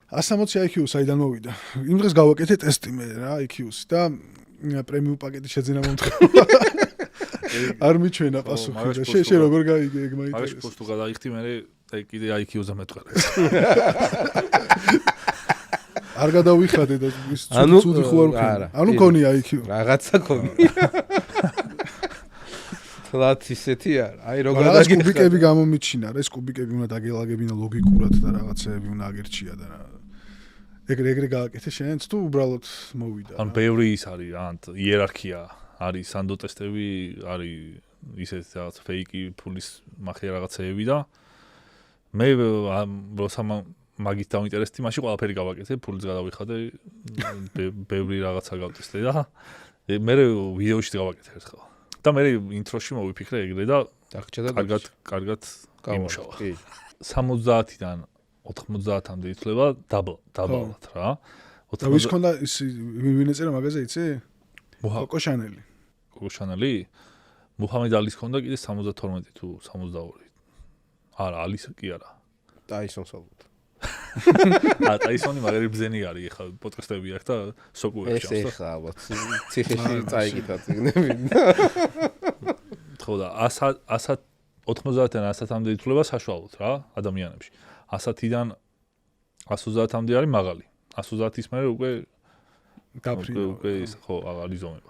160 IQ საიდან მოვიდა? იმ დღეს გავაკეთე ტესტი მე რა IQ-ს და პრემიუმ პაკეტი შეძინა მომთხოვა. არ მიჩვენა პასუხი და შენ როგორ გაიგე ეგ მაინტერესებს. მაგას პოსტ თუ გადაიხდი მე კიდე IQ-ზე მეტყარე. არ გადავიხადე და ცუდი ხო არ ვქნა. ანუ ქონია IQ. რაღაცა ქონია. თლათ ისეთი არა. აი რო გადაგიხადე. ეს კუბიკები გამომიჩინა რა, ეს კუბიკები უნდა დაგელაგებინა ლოგიკურად და რაღაცეები უნდა აგერჩია და რა. ეგრე გააკეთე შენც თუ უბრალოდ მოვიდა. ან ბევრი ის არის რა, იერარქია არის სანდო ტესტები, არის ისეთ რაღაც ფეიკი ფულის მახია რაღაცეები და მე როცა მაგით დავინტერესდი, მაშინ ყველაფერი გავაკეთე, ფულიც გადავიხადე, ბევრი რაღაცა გავტესტე და მე ვიდეოში გავაკეთე ერთხელ. და მე ინტროში მოვიფიქრე ეგრე და კარგად იმუშავა. 70-დან 90-მდე ითვლება დაბალად რა. და ვის ქონდა ის ვინ ეწერა მაგაზე იცი? კოკო შანელი. კოკო შანელი? მუჰამედ ალის ქონდა კიდე 72 თუ 72. არა, ალის კი არა. ტაისონს ალბათ. ტაისონი მაგარი ბზენი არის, ეხლა პოდკასტები აქვს და სოკუებს ჩავს. ეს ეხლა ალბათ ციხეში წაიკითხა წიგნები. ხო და 90-დან 100-მდე ითვლება საშუალოდ რა ადამიანებში. 100-დან 130-მდე არის მაღალი. 130-ის მერე უკვე გაფრინდა. უკვე ხო აღარ იზომება.